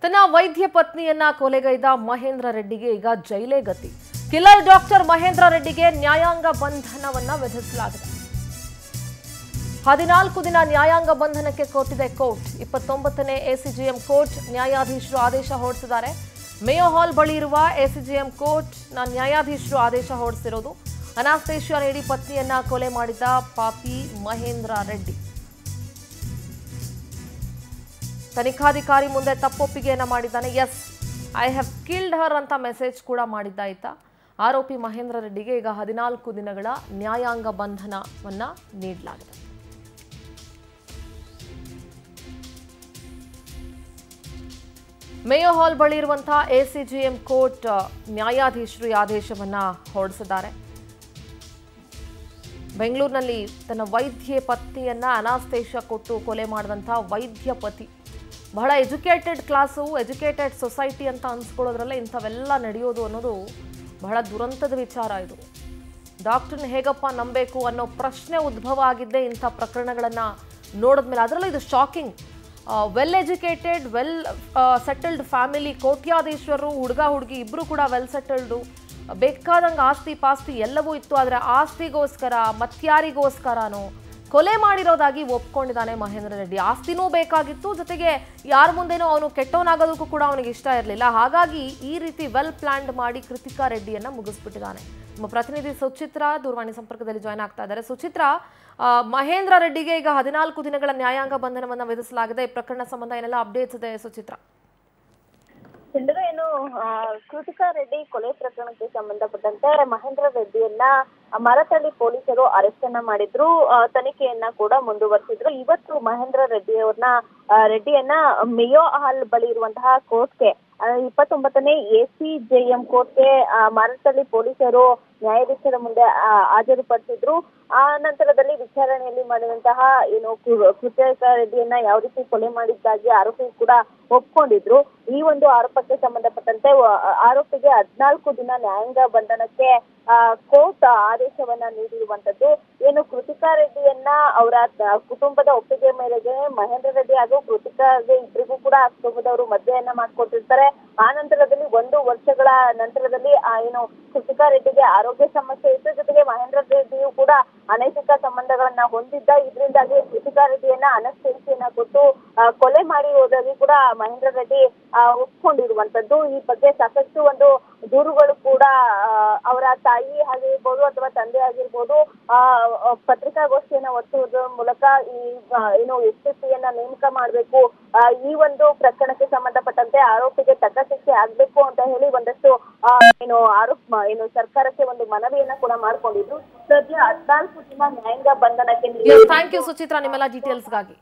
ತನ್ನ ವೈದ್ಯ ಪತ್ನಿಯನ್ನ ಕೊಲೆಗೈದ ಮಹೇಂದ್ರ ರೆಡ್ಡಿಗೆ ಈಗ ಜೈಲೇ ಗತಿ. ಕಿಲ್ಲರ್ ಡಾಕ್ಟರ್ ಮಹೇಂದ್ರ ರೆಡ್ಡಿಗೆ ನ್ಯಾಯಾಂಗ ಬಂಧನವನ್ನ ವಿಧಿಸಲಾಗಿದೆ. 14 ದಿನ ನ್ಯಾಯಾಂಗ ಬಂಧನಕ್ಕೆ ಕೊಟ್ಟಿದೆ ಕೋರ್ಟ್. 29ನೇ ಎಸಿಜಿಎಂ ಕೋರ್ಟ್ ನ್ಯಾಯಾಧೀಶರು ಆದೇಶ ಹೊರಡಿಸಿದ್ದಾರೆ. ಮೇಯೋ ಹಾಲ್ ಬಳಿ ಇರುವ ಎಸಿಜಿಎಂ ಕೋರ್ಟ್ ನ್ಯಾಯಾಧೀಶರು ಆದೇಶ ಹೊರಡಿಸಿರೋದು. ಅನಾಸ್ಥೇಷಿಯಾ ನೀಡಿ ಪತ್ನಿಯನ್ನ ಕೊಲೆ ಮಾಡಿದ ಪಾಪಿ ಮಹೇಂದ್ರ ರೆಡ್ಡಿ ತನಿಖಾಧಿಕಾರಿ ಮುಂದೆ ತಪ್ಪೊಪ್ಪಿಗೆಯನ್ನ ಮಾಡಿದ್ದಾನೆ. ಎಸ್, ಐ ಹ್ಯಾವ್ ಕಿಲ್ಡ್ ಹರ್ ಅಂತ ಮೆಸೇಜ್ ಕೂಡ ಮಾಡಿದ್ದ ಈತ. ಆರೋಪಿ ಮಹೇಂದ್ರ ರೆಡ್ಡಿಗೆ ಈಗ 14 ದಿನಗಳ ನ್ಯಾಯಾಂಗ ಬಂಧನವನ್ನ ನೀಡಲಾಗಿದೆ. ಮೇಯೋ ಹಾಲ್ ಬಳಿ ಇರುವಂತಹ ಎಸಿಜಿಎಂ ಕೋರ್ಟ್ ನ್ಯಾಯಾಧೀಶರು ಈ ಆದೇಶವನ್ನ ಹೊರಡಿಸಿದ್ದಾರೆ. ಬೆಂಗಳೂರಿನಲ್ಲಿ ತನ್ನ ವೈದ್ಯ ಪತ್ನಿಯನ್ನ ಅನಾಸ್ಥೇಷಿಯಾ ಕೊಟ್ಟು ಕೊಲೆ ಮಾಡಿದಂತಹ ವೈದ್ಯ ಪತಿ ಬಹಳ ಎಜುಕೇಟೆಡ್ ಕ್ಲಾಸು, ಎಜುಕೇಟೆಡ್ ಸೊಸೈಟಿ ಅಂತ ಅನ್ಸ್ಕೊಳ್ಳೋದ್ರಲ್ಲೇ ಇಂಥವೆಲ್ಲ ನಡೆಯೋದು ಅನ್ನೋದು ಬಹಳ ದುರಂತದ ವಿಚಾರ. ಇದು ಡಾಕ್ಟರ್ನ ಹೇಗಪ್ಪ ನಂಬಬೇಕು ಅನ್ನೋ ಪ್ರಶ್ನೆ ಉದ್ಭವ ಆಗಿದ್ದೇ ಇಂಥ ಪ್ರಕರಣಗಳನ್ನು ನೋಡಿದ್ಮೇಲೆ. ಅದರಲ್ಲೂ ಇದು shocking. Well educated, well settled family, ಕೋಟ್ಯಾಧೀಶ್ವರರು, ಹುಡುಗ ಹುಡುಗಿ ಇಬ್ಬರು ಕೂಡ ವೆಲ್ ಸೆಟಲ್ಡು, ಬೇಕಾದಂಗೆ ಆಸ್ತಿ ಪಾಸ್ತಿ ಎಲ್ಲವೂ ಇತ್ತು. ಆದರೆ ಆಸ್ತಿಗೋಸ್ಕರ ಮತ್ಯಾರಿಗೋಸ್ಕರನೋ ಕೊಲೆ ಮಾಡಿರೋದಾಗಿ ಒಪ್ಕೊಂಡಿದ್ದಾನೆ ಮಹೇಂದ್ರ ರೆಡ್ಡಿ. ಆಸ್ತಿನೂ ಬೇಕಾಗಿತ್ತು, ಜೊತೆಗೆ ಯಾರ ಮುಂದೆನೂ ಅವನು ಕೆಟ್ಟವನಾಗೋದಕ್ಕೂ ಕೂಡ ಅವನಿಗೆ ಇಷ್ಟ ಇರಲಿಲ್ಲ. ಹಾಗಾಗಿ ಈ ರೀತಿ ವೆಲ್ ಪ್ಲಾನ್ಡ್ ಮಾಡಿ ಕೃತಿಕಾ ರೆಡ್ಡಿಯನ್ನ ಮುಗಿಸ್ಬಿಟ್ಟಿದ್ದಾನೆ. ನಮ್ಮ ಪ್ರತಿನಿಧಿ ಸುಚಿತ್ರಾ ದೂರವಾಣಿ ಸಂಪರ್ಕದಲ್ಲಿ ಜಾಯ್ನ್ ಆಗ್ತಾ ಇದ್ದಾರೆ. ಸುಚಿತ್ರಾ, ಮಹೇಂದ್ರ ರೆಡ್ಡಿಗೆ ಈಗ 14 ದಿನಗಳ ನ್ಯಾಯಾಂಗ ಬಂಧನವನ್ನ ವಿಧಿಸಲಾಗಿದೆ. ಈ ಪ್ರಕರಣ ಸಂಬಂಧ ಏನೆಲ್ಲ ಅಪ್ಡೇಟ್ಸ್ ಇದೆ ಸುಚಿತ್ರಾ? ಏನು ಕೃತಿಕಾ ರೆಡ್ಡಿ ಕೊಲೆ ಪ್ರಕರಣಕ್ಕೆ ಸಂಬಂಧಪಟ್ಟಂತೆ ಮಹೇಂದ್ರ ರೆಡ್ಡಿಯನ್ನ ಮರತಳ್ಳಿ ಪೊಲೀಸರು ಅರೆಸ್ಟ್ ಅನ್ನ ಮಾಡಿದ್ರು. ತನಿಖೆಯನ್ನ ಕೂಡ ಮುಂದುವರೆಸಿದ್ರು. ಇವತ್ತು ಮಹೇಂದ್ರ ರೆಡ್ಡಿಯನ್ನ ಮೇಯೋ ಹಾಲ್ ಬಳಿ ಇರುವಂತಹ ಕೋರ್ಟ್ಗೆ 29ನೇ ಎಸಿಜೆಎಂ ಕೋರ್ಟ್ಗೆ ಮರತಳ್ಳಿ ಪೊಲೀಸರು ನ್ಯಾಯಾಧೀಶರ ಮುಂದೆ ಹಾಜರುಪಡಿಸಿದ್ರು. ಆ ನಂತರದಲ್ಲಿ ವಿಚಾರಣೆಯಲ್ಲಿ ಮಾಡಿದಂತಹ ಕೃತಿಕಾ ರೆಡ್ಡಿಯನ್ನ ಯಾವ ರೀತಿ ಕೊಲೆ ಮಾಡಿದ್ದಾಗಿ ಆರೋಪಿ ಕೂಡ ಒಪ್ಕೊಂಡಿದ್ರು. ಈ ಒಂದು ಆರೋಪಕ್ಕೆ ಸಂಬಂಧಪಟ್ಟಂತೆ ಆರೋಪಿಗೆ 14 ದಿನ ನ್ಯಾಯಾಂಗ ಬಂಧನಕ್ಕೆ ಕೋರ್ಟ್ ಆದೇಶವನ್ನ ನೀಡಿರುವಂತದ್ದು. ಏನು ಕೃತಿಕಾ ರೆಡ್ಡಿಯನ್ನ ಅವರ ಕುಟುಂಬದ ಒಪ್ಪಿಗೆ ಮೇರೆಗೆ ಮಹೇಂದ್ರ ರೆಡ್ಡಿ ಹಾಗೂ ಕೃತಿಕಾಗೆ ಇಬ್ಬರಿಗೂ ಕೂಡ ಕುಟುಂಬದವರು ಮದುವೆಯನ್ನ ಮಾಡ್ಕೊಟ್ಟಿರ್ತಾರೆ. ಆ ನಂತರದಲ್ಲಿ 1 ವರ್ಷಗಳ ನಂತರದಲ್ಲಿ ಕೃತಿಕಾ ರೆಡ್ಡಿಗೆ ಆರೋಗ್ಯ ಸಮಸ್ಯೆ ಇತ್ತು. ಜೊತೆಗೆ ಮಹೇಂದ್ರ ರೆಡ್ಡಿಯು ಕೂಡ ಅನೈತಿಕ ಸಂಬಂಧಗಳನ್ನ ಹೊಂದಿದ್ದ. ಇದರಿಂದಾಗಿ ಕೃತಿಕಾ ರೆಡ್ಡಿಯನ್ನ ಅನಸ್ತೇಷಿಯನ್ನ ಕೊಟ್ಟು ಕೊಲೆ ಮಾಡಿರುವುದಾಗಿ ಕೂಡ ಮಹೇಂದ್ರ ರೆಡ್ಡಿ ಒಪ್ಕೊಂಡಿರುವಂತದ್ದು. ಈ ಬಗ್ಗೆ ಸಾಕಷ್ಟು ಒಂದು ದೂರುಗಳು ಕೂಡ ಅವರ ತಾಯಿ ಆಗಿರ್ಬೋದು ಅಥವಾ ತಂದೆ ಆಗಿರ್ಬೋದು ಪತ್ರಿಕಾಗೋಷ್ಠಿಯನ್ನ ಒತ್ತುವುದರ ಮೂಲಕ ಎಸ್ಪಿಯನ್ನ ನೇಮಕ ಮಾಡಬೇಕು, ಈ ಒಂದು ಪ್ರಕರಣಕ್ಕೆ ಸಂಬಂಧಪಟ್ಟಂತೆ ಆರೋಪಿಗೆ ತಕ್ಕ ಶಿಕ್ಷೆ ಆಗ್ಬೇಕು ಅಂತ ಹೇಳಿ ಒಂದಷ್ಟು ಸರ್ಕಾರಕ್ಕೆ ಒಂದು ಮನವಿಯನ್ನ ಕೂಡ ಮಾಡ್ಕೊಂಡಿದ್ರು. ಸದ್ಯ 14 ದಿನ ನ್ಯಾಯಾಂಗ ಬಂಧನಕ್ಕೆ. ಥ್ಯಾಂಕ್ ಯು ಸುಚಿತ್ರಾ ನಿಮ್ಮೆಲ್ಲ ಡೀಟೇಲ್ಸ್ಗಾಗಿ.